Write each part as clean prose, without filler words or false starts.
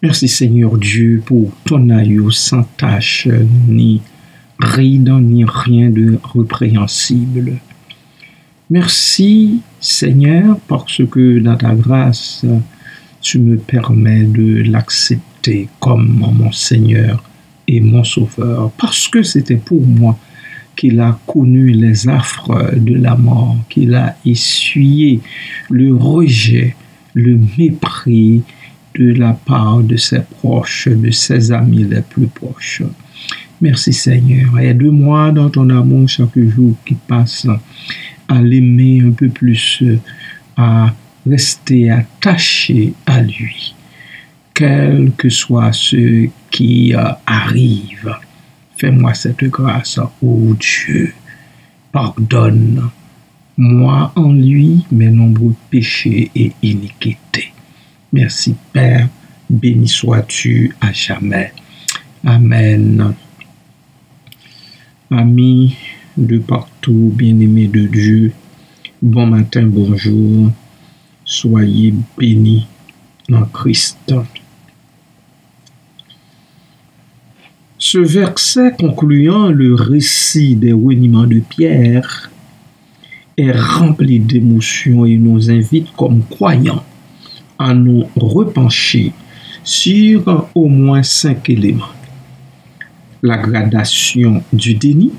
Merci Seigneur Dieu pour ton aïeux sans tache, ni ride, ni rien de répréhensible. Merci Seigneur parce que dans ta grâce, tu me permets de l'accepter comme mon Seigneur et mon Sauveur. Parce que c'était pour moi qu'il a connu les affres de la mort, qu'il a essuyé le rejet, le mépris de la part de ses proches, de ses amis les plus proches. Merci Seigneur. Aide-moi dans ton amour chaque jour qui passe à l'aimer un peu plus, à rester attaché à lui, quel que soit ce qui arrive. Fais-moi cette grâce, ô Dieu. Pardonne-moi en lui mes nombreux péchés et iniquités. Merci Père, béni sois-tu à jamais. Amen. Amis de partout, bien-aimés de Dieu, bon matin, bonjour. Soyez bénis en Christ. Ce verset concluant le récit des reniements de Pierre est rempli d'émotions et nous invite comme croyants à nous repencher sur au moins 5 éléments. La gradation du déni,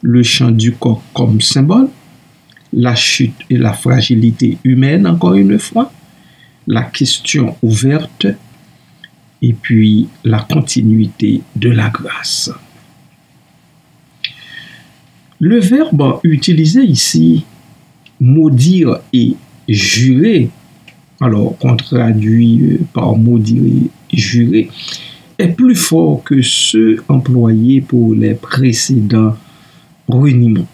le chant du coq comme symbole, la chute et la fragilité humaine, encore une fois, la question ouverte, et puis la continuité de la grâce. Le verbe utilisé ici, maudire et jurer, alors qu'on traduit par maudire et jurer, est plus fort que ceux employés pour les précédents reniements.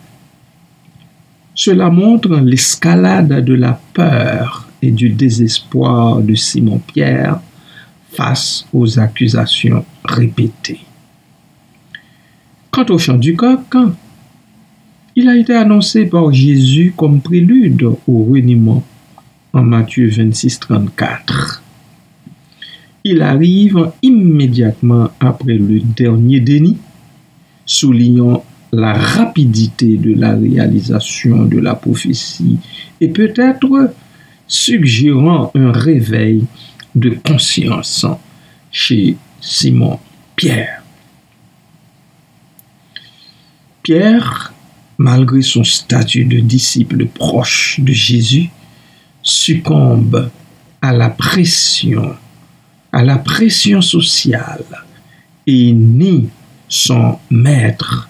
Cela montre l'escalade de la peur et du désespoir de Simon-Pierre face aux accusations répétées. Quant au chant du coq, il a été annoncé par Jésus comme prélude au reniement en Matthieu 26, 34. Il arrive immédiatement après le dernier déni, soulignant la rapidité de la réalisation de la prophétie et peut-être suggérant un réveil de conscience chez Simon-Pierre. Pierre, malgré son statut de disciple proche de Jésus, succombe à la pression sociale et nie son maître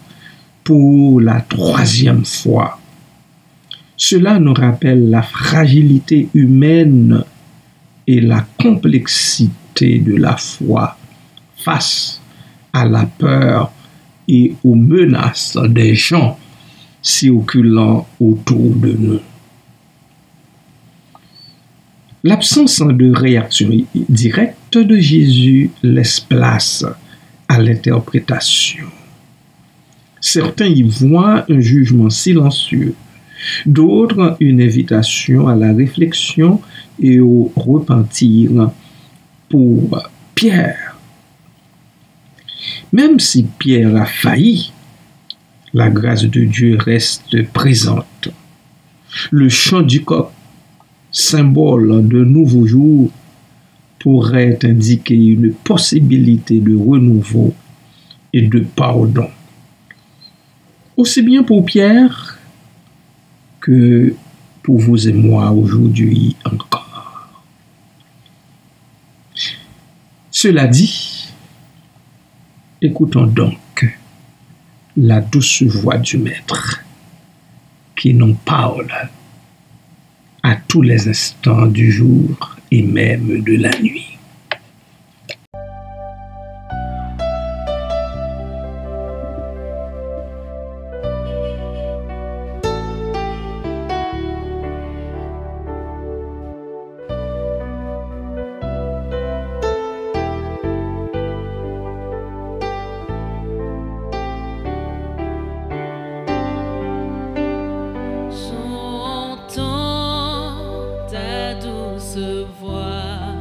pour la 3e fois. Cela nous rappelle la fragilité humaine et la complexité de la foi face à la peur et aux menaces des gens circulant autour de nous. L'absence de réaction directe de Jésus laisse place à l'interprétation. Certains y voient un jugement silencieux, d'autres une invitation à la réflexion et au repentir pour Pierre. Même si Pierre a failli, la grâce de Dieu reste présente. Le chant du coq, symbole de nouveau jour, pourrait indiquer une possibilité de renouveau et de pardon. Aussi bien pour Pierre que pour vous et moi aujourd'hui encore. Cela dit, écoutons donc la douce voix du Maître qui nous parle à tous les instants du jour et même de la nuit. J'entends ta douce voix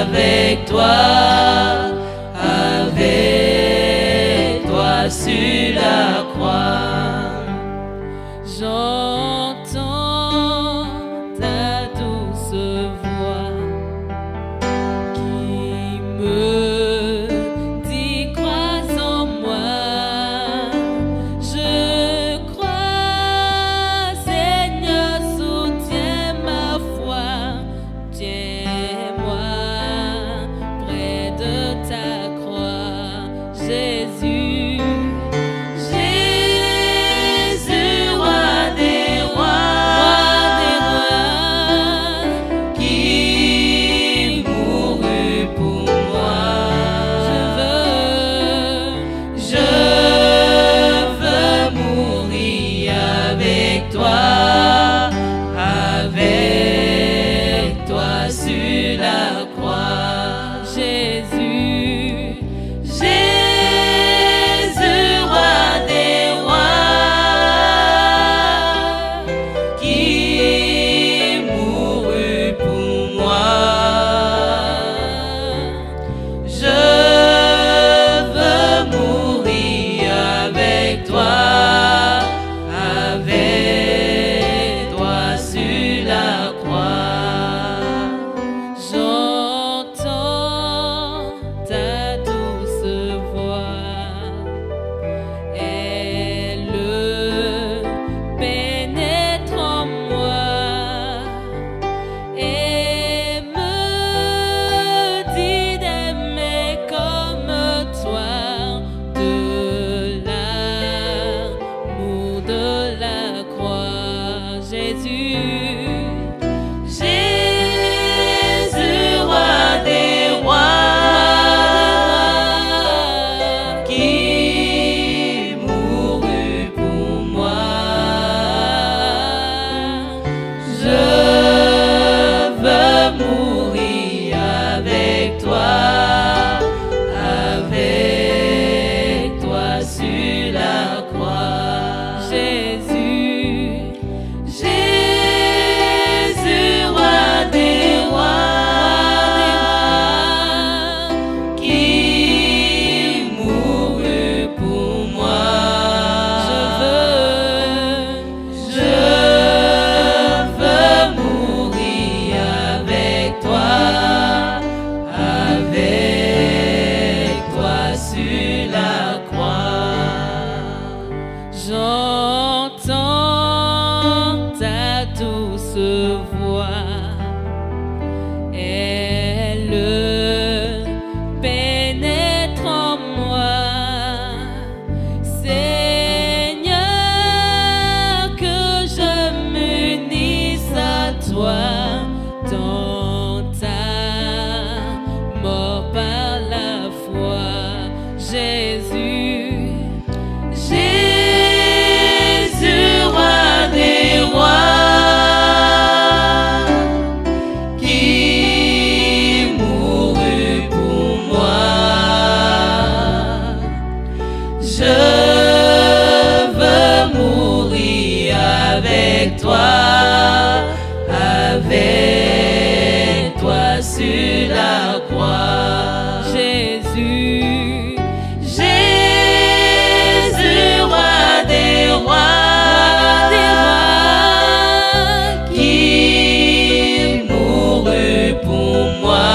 avec toi sur la croix. J'entends ta douce voix qui me dit crois en moi. Je crois, Seigneur, soutiens ma foi. Tiens-moi près de ta croix, Jésus. J'entends ta douce voix, elle pénètre en moi. Seigneur, que je m'unisse à toi dans ta mort par la foi, Jésus. Avec toi sur la croix, Jésus, Jésus, roi des rois, qui mourut pour moi.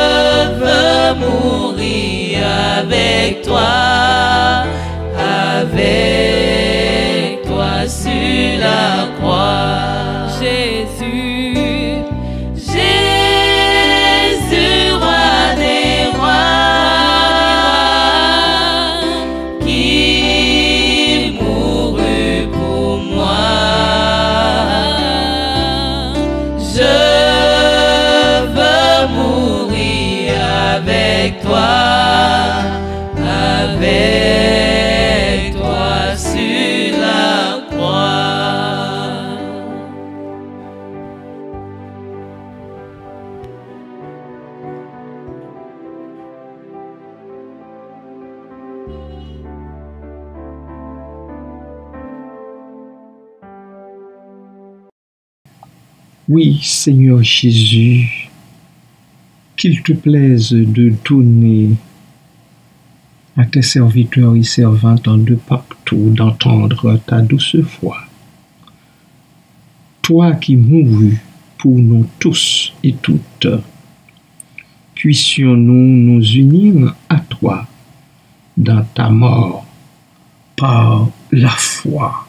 Je veux mourir avec toi. Avec toi sur la croix, Jésus, Jésus, roi des rois, qui mourut pour moi. Je veux mourir avec toi. Avec toi sur la croix. Oui, Seigneur Jésus, qu'il te plaise de donner à tes serviteurs et servantes de partout d'entendre ta douce voix. Toi qui mourus pour nous tous et toutes, puissions-nous nous unir à toi dans ta mort par la foi,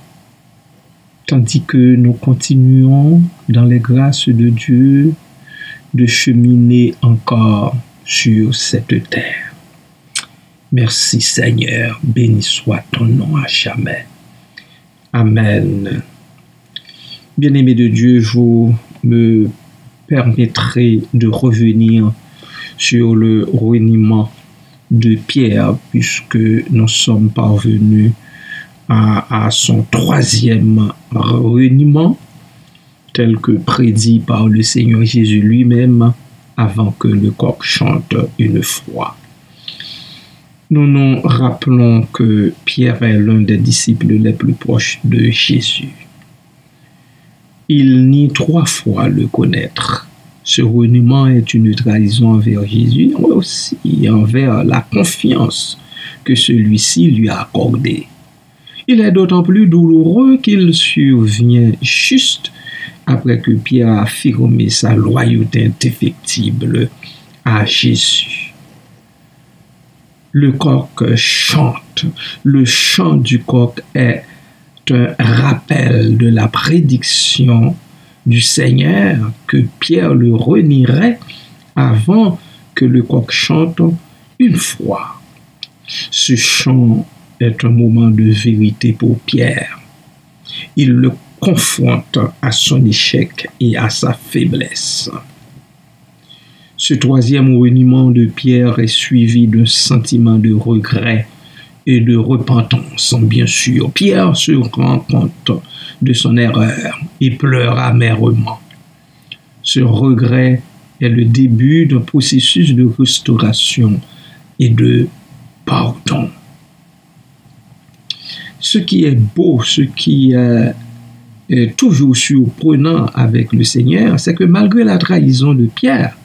tandis que nous continuons dans les grâces de Dieu de cheminer encore sur cette terre. Merci Seigneur, béni soit ton nom à jamais. Amen. Bien-aimés de Dieu, vous me permettrez de revenir sur le reniement de Pierre, puisque nous sommes parvenus à son troisième reniement, tel que prédit par le Seigneur Jésus lui-même avant que le coq chante une fois. Nous nous rappelons que Pierre est l'un des disciples les plus proches de Jésus. Il nie 3 fois le connaître. Ce reniement est une trahison envers Jésus, mais aussi envers la confiance que celui-ci lui a accordée. Il est d'autant plus douloureux qu'il survient juste après que Pierre a affirmé sa loyauté indéfectible à Jésus. Le coq chante. Le chant du coq est un rappel de la prédiction du Seigneur que Pierre le renierait avant que le coq chante une fois. Ce chant est un moment de vérité pour Pierre. Il le confronte à son échec et à sa faiblesse. Ce troisième reniement de Pierre est suivi d'un sentiment de regret et de repentance, bien sûr. Pierre se rend compte de son erreur et pleure amèrement. Ce regret est le début d'un processus de restauration et de pardon. Ce qui est beau, ce qui est toujours surprenant avec le Seigneur, c'est que malgré la trahison de Pierre,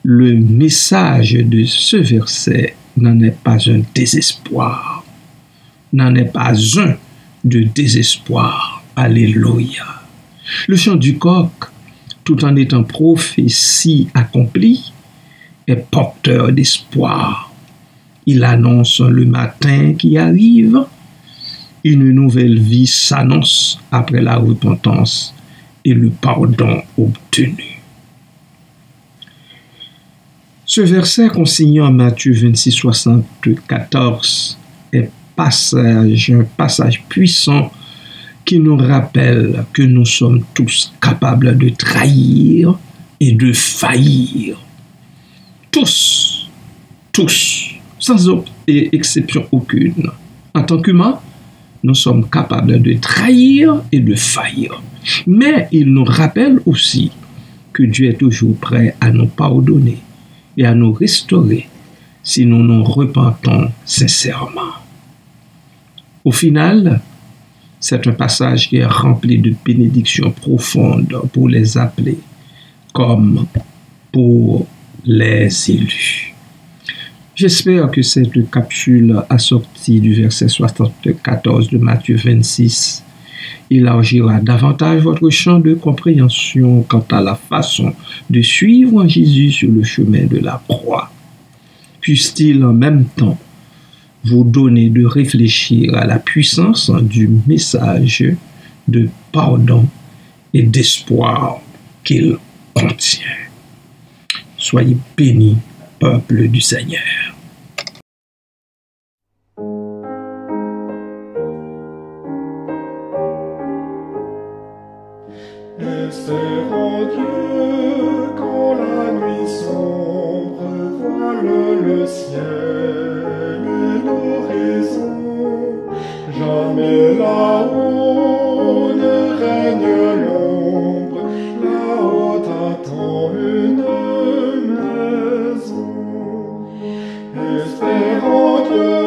le message de ce verset n'en est pas un désespoir. N'en est pas un de désespoir. Alléluia. Le chant du coq, tout en étant prophétie accomplie, est porteur d'espoir. Il annonce le matin qui arrive. Une nouvelle vie s'annonce après la repentance et le pardon obtenu. Ce verset consigné en Matthieu 26, 74 est un passage puissant qui nous rappelle que nous sommes tous capables de trahir et de faillir. Tous, sans exception aucune. En tant qu'humains, nous sommes capables de trahir et de faillir. Mais il nous rappelle aussi que Dieu est toujours prêt à nous pardonner et à nous restaurer si nous nous repentons sincèrement. Au final, c'est un passage qui est rempli de bénédictions profondes pour les appelés comme pour les élus. J'espère que cette capsule assortie du verset 74 de Matthieu 26 élargira davantage votre champ de compréhension quant à la façon de suivre Jésus sur le chemin de la croix. Puisse-t-il en même temps vous donner de réfléchir à la puissance du message de pardon et d'espoir qu'il contient. Soyez bénis, peuple du Seigneur. Espérons Dieu quand la nuit sombre voile le ciel et l'horizon. Jamais là-haut ne règne l'ombre, là-haut attend une maison. Espérons Dieu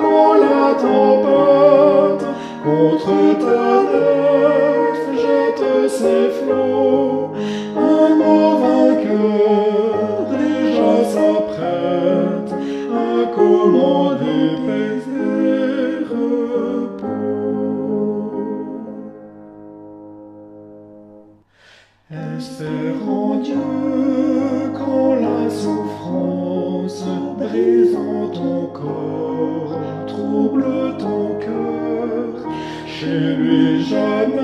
quand la tempête contre ta nef jette ses flots, un mot vainqueur déjà s'apprête à commander paix et repos. Espère en Dieu quand la souffrance brisant ton corps trouble ton cœur. Chez lui jamais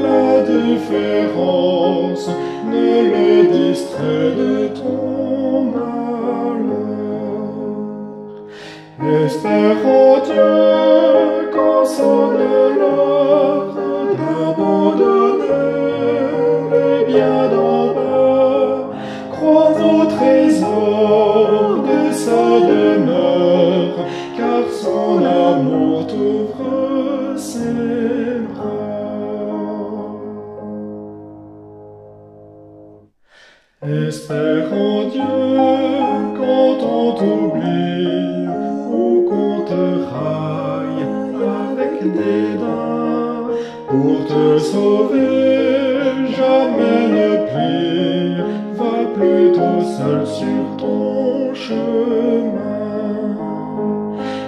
la différence ne le distrait de ton malheur. Espère en Dieu quand sonne l'heure d'abandonner les biens d'en bas. Crois au trésor de sa demeure, car son amour t'ouvre ses bras. Espère en Dieu quand on t'oublie ou qu'on te raille avec dédain. Pour te sauver, jamais ne plie, va plutôt seul sur ton chemin.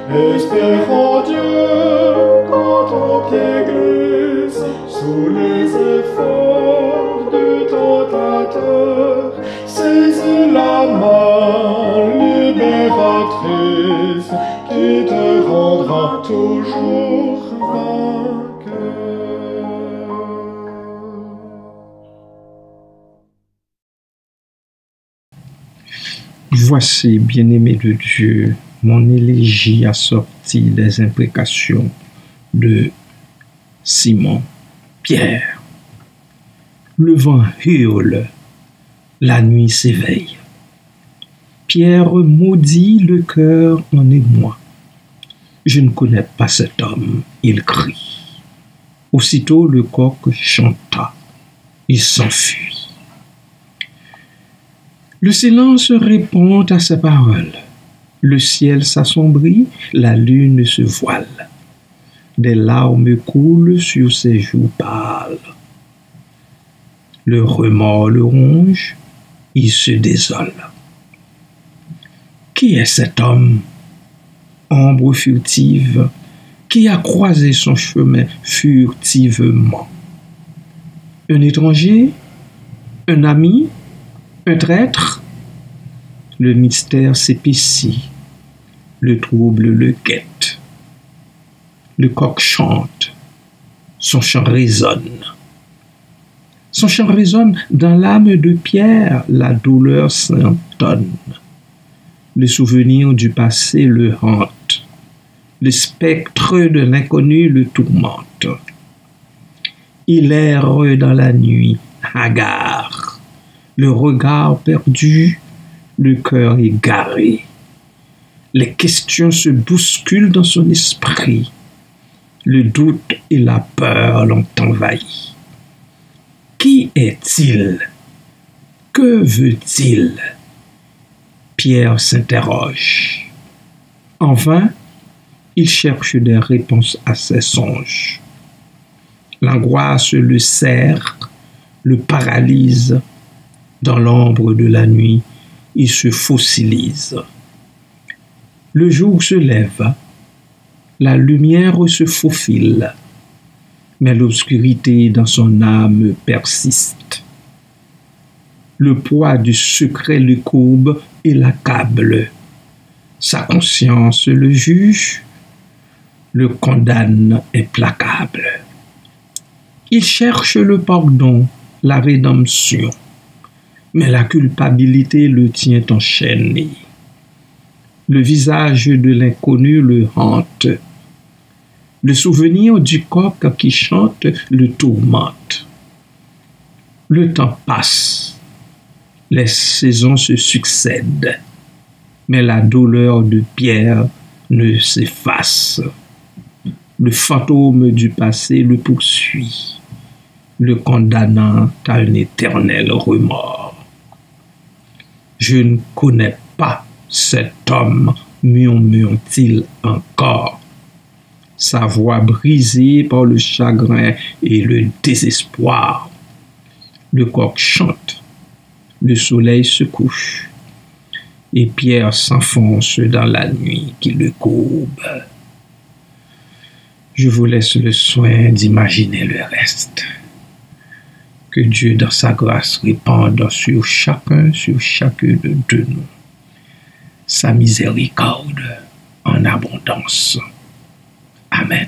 Espère en Dieu quand ton pied glisse sous les efforts du tentateur. Saisis la main libératrice qui te rendra toujours vainqueur. Voici, bien-aimé de Dieu, mon élégie assortie des imprécations de Simon Pierre. Le vent hurle, la nuit s'éveille. Pierre maudit le cœur en émoi. Je ne connais pas cet homme, il crie. Aussitôt le coq chanta, il s'enfuit. Le silence répond à ses paroles. Le ciel s'assombrit, la lune se voile. Des larmes coulent sur ses joues pâles. Le remords le ronge, il se désole. Qui est cet homme, ombre furtive, qui a croisé son chemin furtivement? Un étranger? Un ami? Un traître? Le mystère s'épaissit, le trouble le guette. Le coq chante, son chant résonne. Son chant résonne dans l'âme de Pierre, la douleur s'entonne. Le souvenir du passé le hante, le spectre de l'inconnu le tourmente. Il erre dans la nuit, hagard, le regard perdu, le cœur égaré. Les questions se bousculent dans son esprit. Le doute et la peur l'ont envahi. Qui est-il? Que veut-il? Pierre s'interroge. En vain, il cherche des réponses à ses songes. L'angoisse le serre, le paralyse. Dans l'ombre de la nuit, il se fossilise. Le jour se lève, la lumière se faufile, mais l'obscurité dans son âme persiste. Le poids du secret le courbe et l'accable. Sa conscience le juge, le condamne implacable. Il cherche le pardon, la rédemption, mais la culpabilité le tient enchaîné. Le visage de l'inconnu le hante. Le souvenir du coq qui chante le tourmente. Le temps passe, les saisons se succèdent, mais la douleur de Pierre ne s'efface. Le fantôme du passé le poursuit, le condamnant à un éternel remords. Je ne connais pas cet homme, murmure-t-il encore, sa voix brisée par le chagrin et le désespoir. Le coq chante, le soleil se couche, et Pierre s'enfonce dans la nuit qui le courbe. Je vous laisse le soin d'imaginer le reste. Que Dieu, dans sa grâce, répande sur chacun, sur chacune de nous, sa miséricorde en abondance. Amen.